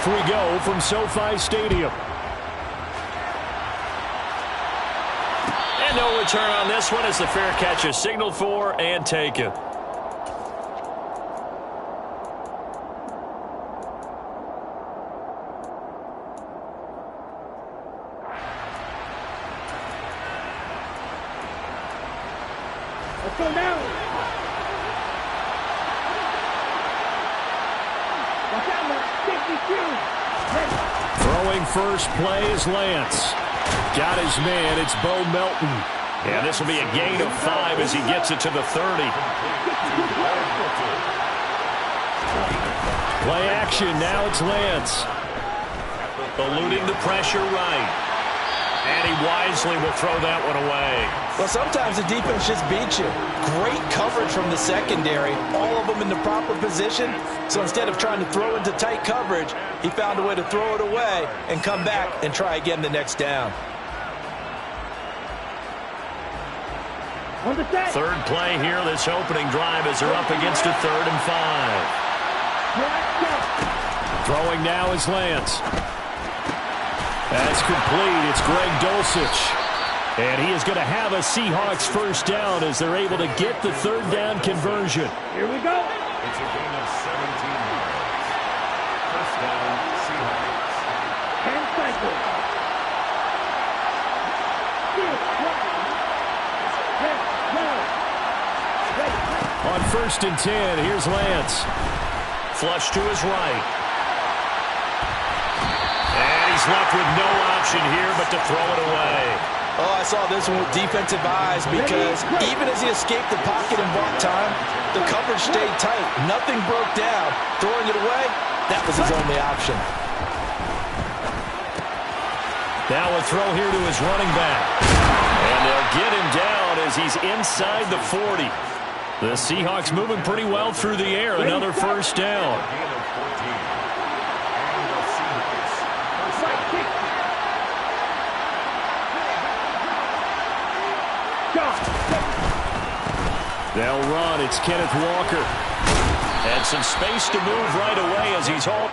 Off we go from SoFi Stadium. And no return on this one as the fair catch is signaled for and taken. Let's go now. Watch out, man. Throwing first play is Lance. Got his man. It's Bo Melton. And this will be a gain of 5 as he gets it to the 30. Play action. Now it's Lance. Eluding the pressure right. And he wisely will throw that one away. Well, sometimes the defense just beats you. Great coverage from the secondary. All of them in the proper position. So instead of trying to throw into tight coverage, he found a way to throw it away and come back and try again the next down. Third play here, this opening drive as they're up against a 3rd and 5. Throwing now is Lance. That's complete. It's Greg Dulcich. And he is going to have a Seahawks first down as they're able to get the 3rd down conversion. Here we go. It's a gain of 17 yards. First down, Seahawks. 10 cycles. 6, 1. On 1st and 10, here's Lance. Flush to his right. And he's left with no option here but to throw it away. Oh, I saw this one with defensive eyes because even as he escaped the pocket and bought time, the coverage stayed tight. Nothing broke down. Throwing it away, that was his only option. Now a throw here to his running back. And they'll get him down as he's inside the 40. The Seahawks moving pretty well through the air. Another first down. They'll run. It's Kenneth Walker. And some space to move right away as he's hauled.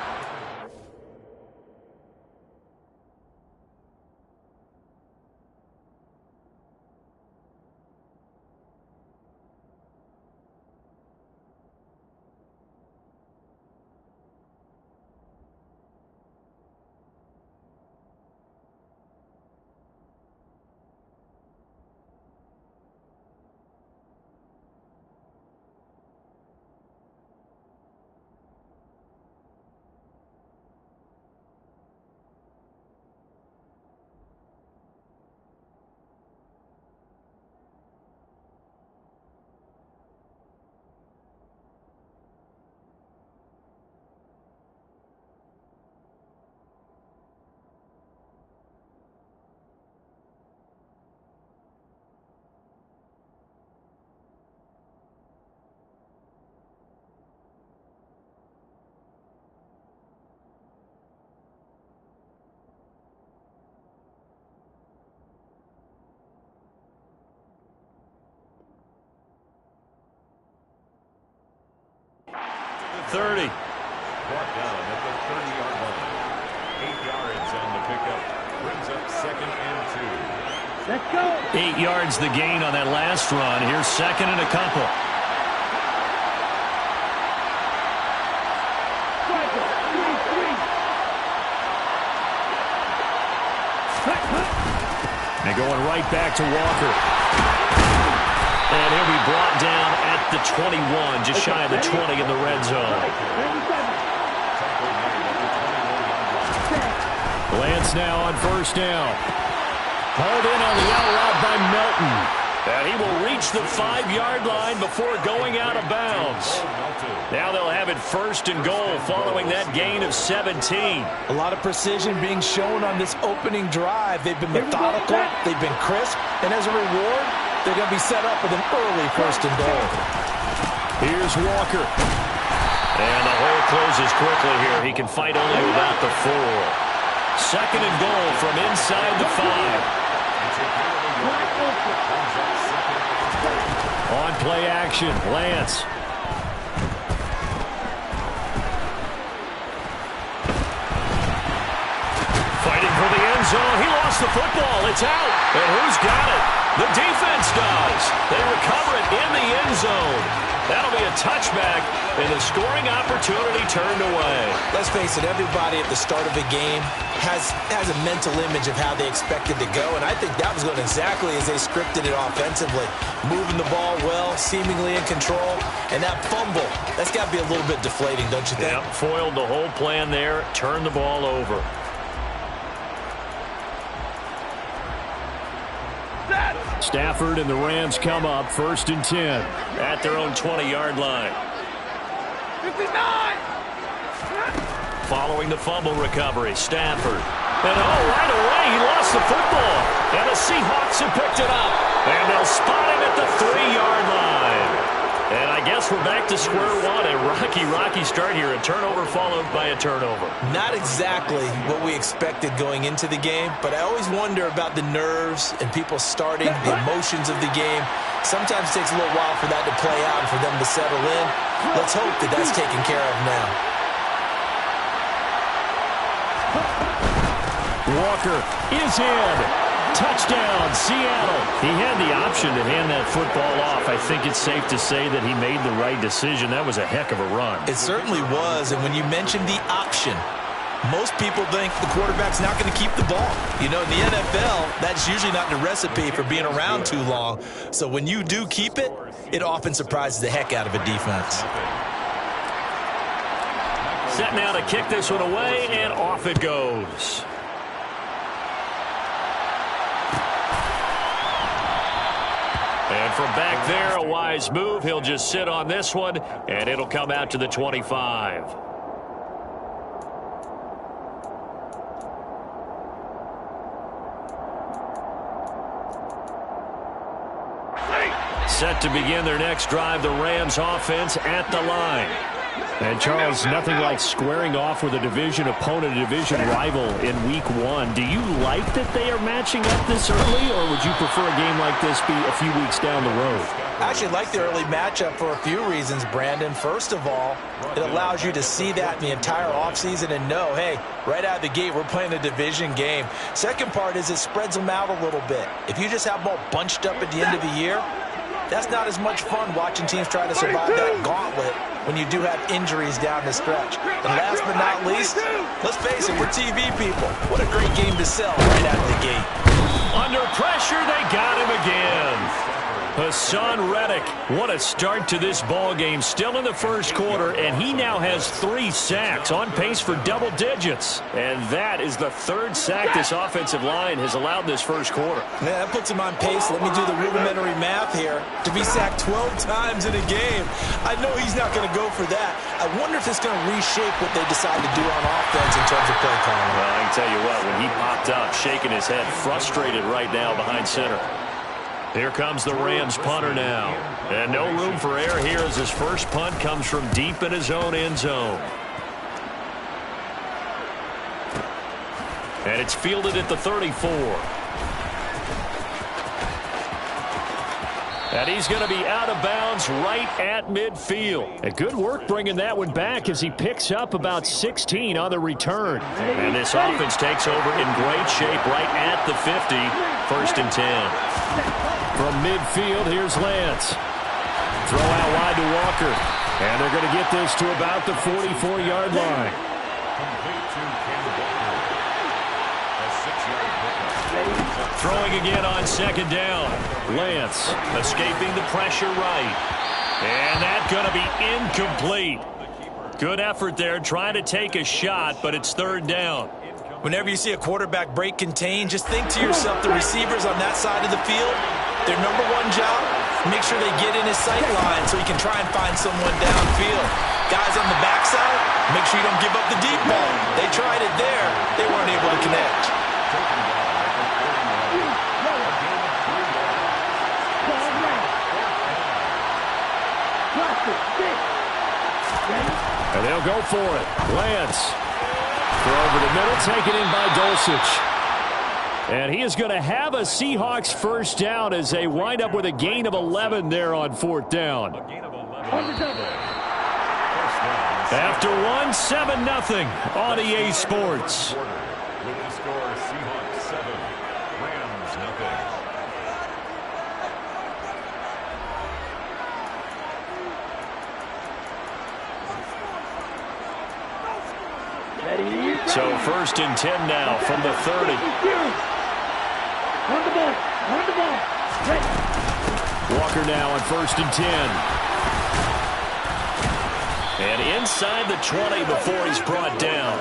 The 30. Brought down at the 30-yard line. 8 yards on the pickup. Brings up 2nd and 2. Let's go. 8 yards the gain on that last run. Here's 2nd and a couple. And going right back to Walker. And he'll be brought down at the 21, just shy of the 20 in the red zone. Lance now on first down. Hauled in on the out route by Melton. And he will reach the 5-yard line before going out of bounds. Now they'll have it 1st and goal following that gain of 17. A lot of precision being shown on this opening drive. They've been methodical, they've been crisp, and as a reward, they're going to be set up with an early 1st and goal. Here's Walker. And the hole closes quickly here. He can fight only without the 4. 2nd and goal from inside the 5. On play action, Lance. zone. He lost the football. It's out. And who's got it? The defense does. They recover it in the end zone. That'll be a touchback, and the scoring opportunity turned away. Let's face it, everybody at the start of a game has a mental image of how they expect it to go, and I think that was going exactly as they scripted it offensively. Moving the ball well, seemingly in control, and that fumble, that's got to be a little bit deflating, don't you think? Yep, foiled the whole plan there, turned the ball over. Stafford and the Rams come up 1st and 10 at their own 20-yard line. 59! Following the fumble recovery, Stafford. And right away, he lost the football. And the Seahawks have picked it up. And they'll spot him at the 3-yard line. And I guess we're back to square one. A rocky start here. A turnover followed by a turnover. Not exactly what we expected going into the game, but I always wonder about the nerves and people starting, the emotions of the game. Sometimes it takes a little while for that to play out and for them to settle in. Let's hope that that's taken care of now. Walker is in. Touchdown, Seattle. He had the option to hand that football off. I think it's safe to say that he made the right decision. That was a heck of a run. It certainly was, and when you mentioned the option, most people think the quarterback's not going to keep the ball. You know, in the NFL, that's usually not the recipe for being around too long. So when you do keep it, it often surprises the heck out of a defense. Set now to kick this one away, and off it goes. And from back there, a wise move. He'll just sit on this one, and it'll come out to the 25. Set to begin their next drive, the Rams offense at the line. And, Charles, nothing like squaring off with a division opponent, a division rival in Week 1. Do you like that they are matching up this early, or would you prefer a game like this be a few weeks down the road? I actually like the early matchup for a few reasons, Brandon. First of all, it allows you to see that in the entire offseason and know, hey, right out of the gate, we're playing a division game. Second part is it spreads them out a little bit. If you just have them all bunched up at the end of the year, that's not as much fun watching teams try to survive that gauntlet when you do have injuries down the stretch. And last but not least, let's face it, we're TV people. What a great game to sell right out of the gate. Under pressure, they got him again. Hassan Reddick, what a start to this ball game. Still in the first quarter, and he now has 3 sacks, on pace for double digits. And that is the 3rd sack this offensive line has allowed this first quarter. Man, that puts him on pace. Let me do the rudimentary math here. To be sacked 12 times in a game, I know he's not going to go for that. I wonder if it's going to reshape what they decide to do on offense in terms of play calling. Well, I can tell you what, when he popped up, shaking his head, frustrated right now behind center. Here comes the Rams punter now. And no room for error here as his first punt comes from deep in his own end zone. And it's fielded at the 34. And he's going to be out of bounds right at midfield. And good work bringing that one back as he picks up about 16 on the return. And this offense takes over in great shape right at the 50. 1st and 10. From midfield, here's Lance. Throw out wide to Walker. And they're going to get this to about the 44-yard line. Throwing again on 2nd down. Lance escaping the pressure right. And that's going to be incomplete. Good effort there trying to take a shot, but it's 3rd down. Whenever you see a quarterback break contain, just think to yourself, the receivers on that side of the field, their number one job, make sure they get in his sight line so he can try and find someone downfield. Guys on the backside, make sure you don't give up the deep ball. They tried it there. They weren't able to connect. And they'll go for it. Lance. Throw over the middle, taken in by Dulcich. And he is going to have a Seahawks first down as they wind up with a gain of 11 there on 4th down. After one, 7-0 on EA Sports. With the score, Seahawks 7, Rams nothing. So 1st and 10 now from the 30. Run the ball. Run the ball. Walker now on 1st and 10. And inside the 20 before he's brought down.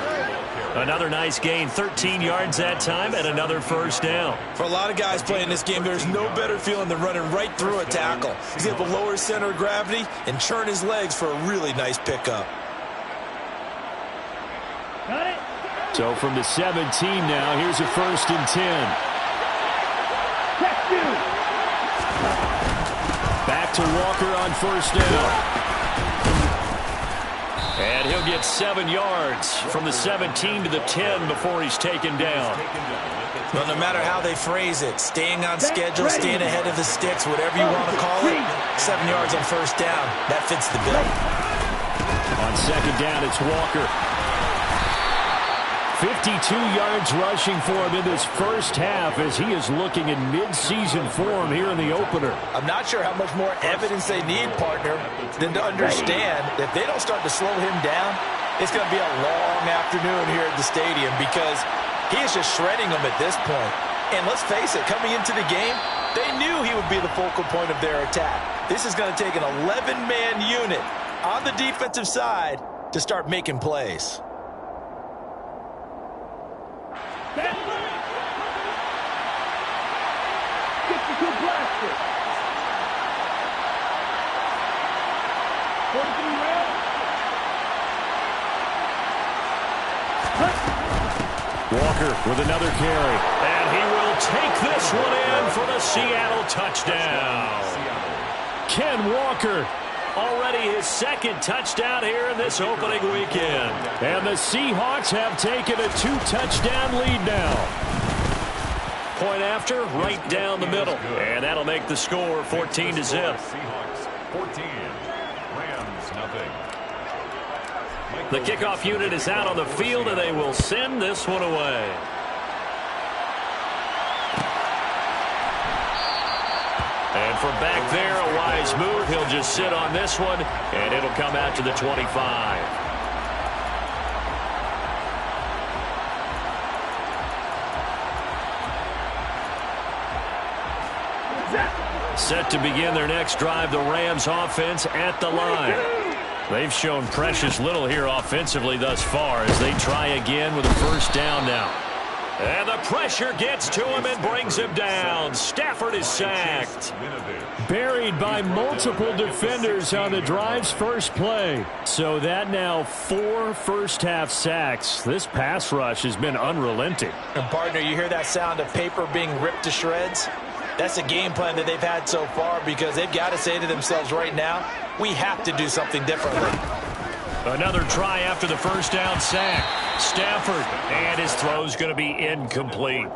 Another nice gain, 13 yards that time, and another 1st down. For a lot of guys playing this game, there's no better feeling than running right through a tackle. He's able to lower his center of gravity and churn his legs for a really nice pickup. Got it. So from the 17 now, here's a 1st and 10. Back to Walker on 1st down. And he'll get 7 yards from the 17 to the 10 before he's taken down. Well, no matter how they phrase it, staying on schedule, staying ahead of the sticks, whatever you want to call it, 7 yards on 1st down, that fits the bill. On 2nd down, it's Walker. 52 yards rushing for him in this 1st half as he is looking in mid-season form here in the opener. I'm not sure how much more evidence they need, partner, than to understand that if they don't start to slow him down, it's going to be a long afternoon here at the stadium because he is just shredding them at this point. And let's face it, coming into the game, they knew he would be the focal point of their attack. This is going to take an 11-man unit on the defensive side to start making plays. Walker with another carry. And he will take this one in for the Seattle touchdown. Ken Walker, already his 2nd touchdown here in this opening weekend. And the Seahawks have taken a 2-touchdown lead now. Point after, right down the middle. And that'll make the score 14-0. Seahawks 14, Rams nothing. The kickoff unit is out on the field, and they will send this one away. And from back there, a wise move. He'll just sit on this one, and it'll come out to the 25. Set to begin their next drive, the Rams offense at the line. They've shown precious little here offensively thus far as they try again with a 1st down now. And the pressure gets to him and brings him down. Stafford is sacked. Buried by multiple defenders on the drive's first play. So that now 4 first-half sacks. This pass rush has been unrelenting. And partner, you hear that sound of paper being ripped to shreds? That's a game plan that they've had so far because they've got to say to themselves right now, we have to do something differently. Another try after the 1st down sack. Stafford, and his throw's going to be incomplete.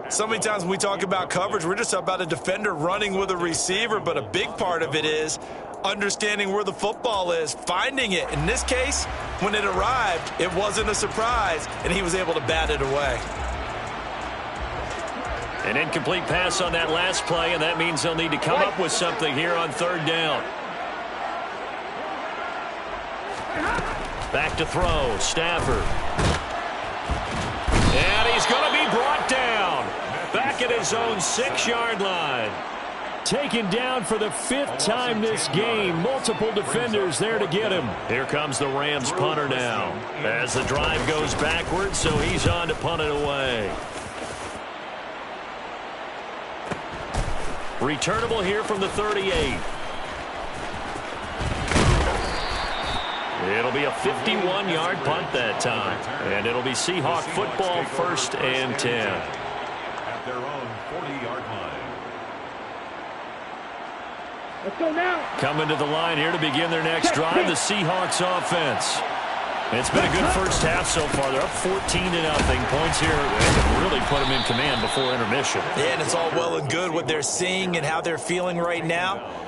So many times when we talk about coverage, we're just about a defender running with a receiver, but a big part of it is understanding where the football is, finding it. In this case, when it arrived, it wasn't a surprise, and he was able to bat it away. An incomplete pass on that last play, and that means they'll need to come up with something here on 3rd down. Back to throw, Stafford. And he's going to be brought down. Back at his own 6-yard line. Taken down for the 5th time this game. Multiple defenders there to get him. Here comes the Rams punter now. As the drive goes backwards, so he's on to punt it away. Returnable here from the 38. It'll be a 51-yard punt that time. And it'll be Seahawk football, 1st and 10. At their own 40-yard line. Let's go now. Coming to the line here to begin their next drive, the Seahawks offense. It's been a good 1st half so far. They're up 14-0. Points here that really put them in command before intermission. Yeah, and it's all well and good what they're seeing and how they're feeling right now.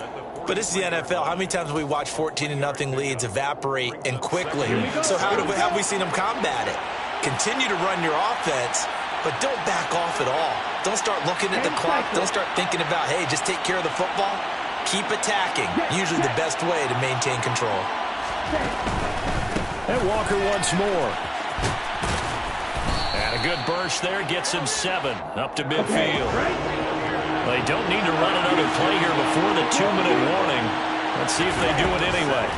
But this is the NFL. How many times have we watched 14-0 leads evaporate and quickly? So how have we seen them combat it? Continue to run your offense, but don't back off at all. Don't start looking at the clock. Don't start thinking about, hey, just take care of the football. Keep attacking. Usually the best way to maintain control. And Walker once more. And a good burst there gets him 7 up to midfield. They don't need to run another play here before the 2-minute warning. Let's see if they do it anyway.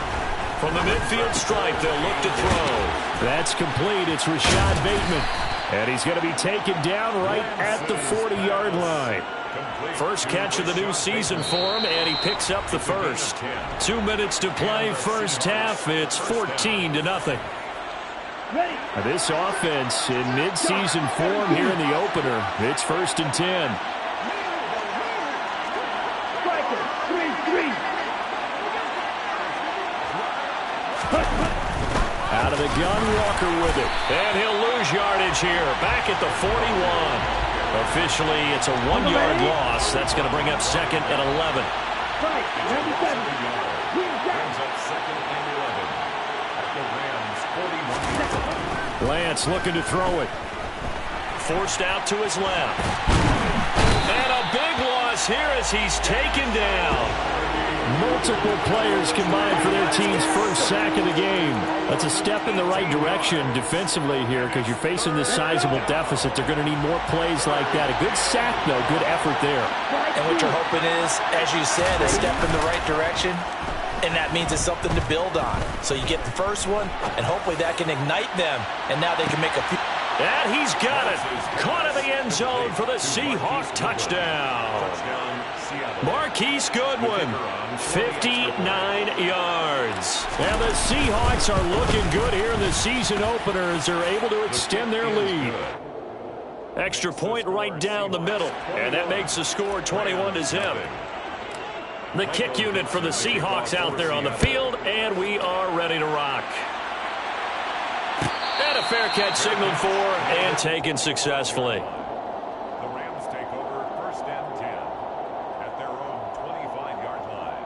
From the midfield stripe, they'll look to throw. That's complete. It's Rashad Bateman. And he's going to be taken down right at the 40-yard line. First catch of the new season for him, and he picks up the first. 2 minutes to play, first half. It's 14-0. This offense in mid-season form here in the opener. It's 1st and 10. Out of the gun, Walker with it. And he'll lose yardage here. Back at the 41. Officially, it's a 1-yard loss. That's going to bring up 2nd and 11. Lance looking to throw it. Forced out to his left. And a big loss here as he's taken down. Multiple players combined for their team's first sack of the game. That's a step in the right direction defensively here because you're facing this sizable deficit. They're going to need more plays like that. A good sack, though. Good effort there. And what you're hoping is, as you said, a step in the right direction. And that means it's something to build on. So you get the first one, and hopefully that can ignite them. And now they can make a few. And he's got it. Caught in the end zone for the Seahawks touchdown. Marquise Goodwin, 59 yards. And the Seahawks are looking good here in the season opener as they're able to extend their lead. Extra point right down the middle. And that makes the score 21-0. The kick unit for the Seahawks out there on the field, and we are ready to rock. And a fair catch signaled for and taken successfully. The Rams take over 1st and 10 at their own 25-yard line.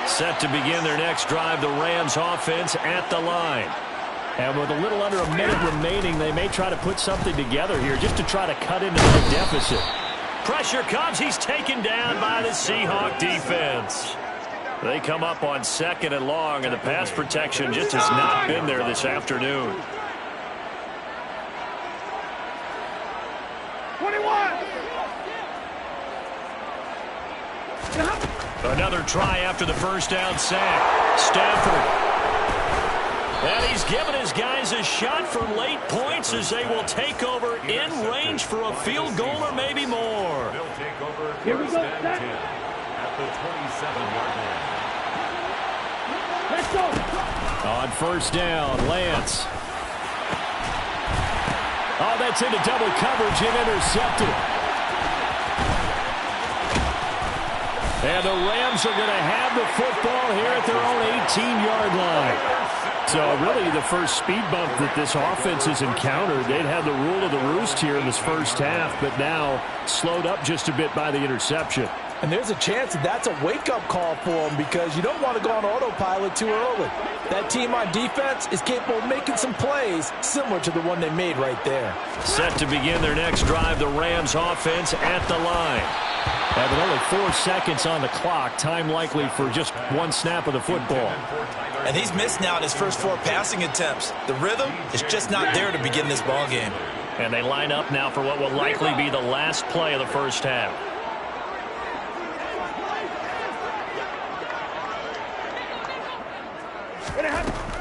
Set to begin their next drive, the Rams offense at the line. And with a little under a minute remaining, they may try to put something together here just to try to cut into the deficit. Pressure comes. He's taken down by the Seahawk defense. They come up on 2nd and long, and the pass protection just has not been there this afternoon. 21. Another try after the first down sack. Stafford. And he's given his guys a shot for late points as they will take over in range for a field goal or maybe more. They'll take over Here we 1st go, and 10 at the 27-yard line. Let's go. On 1st down, Lance. Oh, that's into double coverage and intercepted. And the Rams are going to have the football here at their own 18-yard line. So really the first speed bump that this offense has encountered. They'd had the rule of the roost here in this first half, but now slowed up just a bit by the interception. And there's a chance that that's a wake-up call for them because you don't want to go on autopilot too early. That team on defense is capable of making some plays similar to the one they made right there. Set to begin their next drive, the Rams offense at the line. And with only 4 seconds on the clock, time likely for just one snap of the football. And he's missed now his first 4 passing attempts. The rhythm is just not there to begin this ball game. And they line up now for what will likely be the last play of the first half.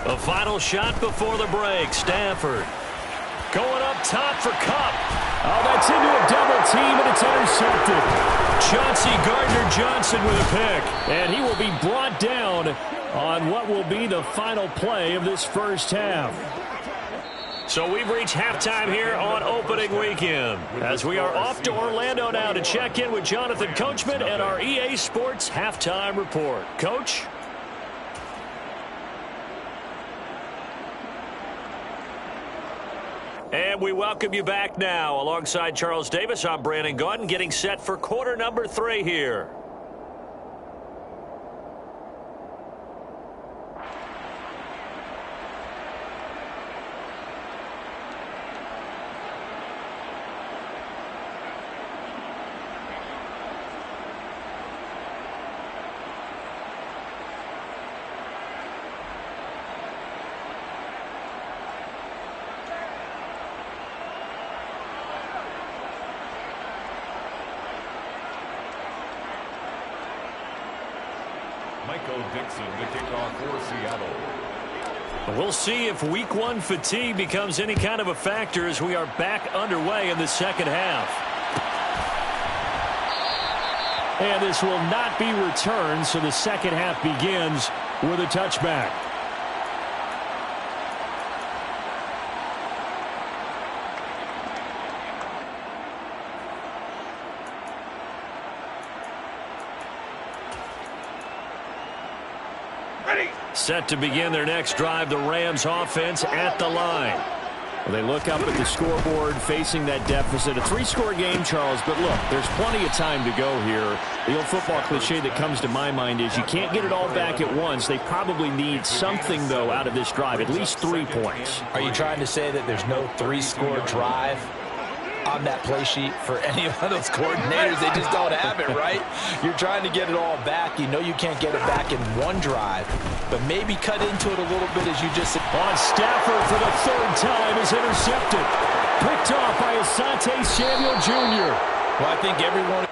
The final shot before the break. Stafford going up top for Kupp. Oh, that's into a double team, and it's intercepted. Chauncey Gardner-Johnson with a pick. And he will be brought down on what will be the final play of this first half. So we've reached halftime here on opening weekend as we are off to Orlando now to check in with Jonathan Coachman and our EA Sports Halftime Report. Coach? And we welcome you back now. Alongside Charles Davis, I'm Brandon Gaudin, getting set for quarter number 3 here. Michael Dixon to kick off for Seattle. We'll see if week one fatigue becomes any kind of a factor as we are back underway in the second half. And this will not be returned, so the second half begins with a touchback. Set to begin their next drive, the Rams offense at the line. Well, they look up at the scoreboard facing that deficit. A three-score game, Charles, but look, there's plenty of time to go here. The old football cliche that comes to my mind is you can't get it all back at once. They probably need something, though, out of this drive, at least 3 points. Are you trying to say that there's no three-score drive on that play sheet for any of those coordinators? They just don't have it, right? You're trying to get it all back. You know you can't get it back in one drive, but maybe cut into it a little bit as you just said. On Stafford for the third time is intercepted. Picked off by Asante Samuel Jr. Well, I think everyone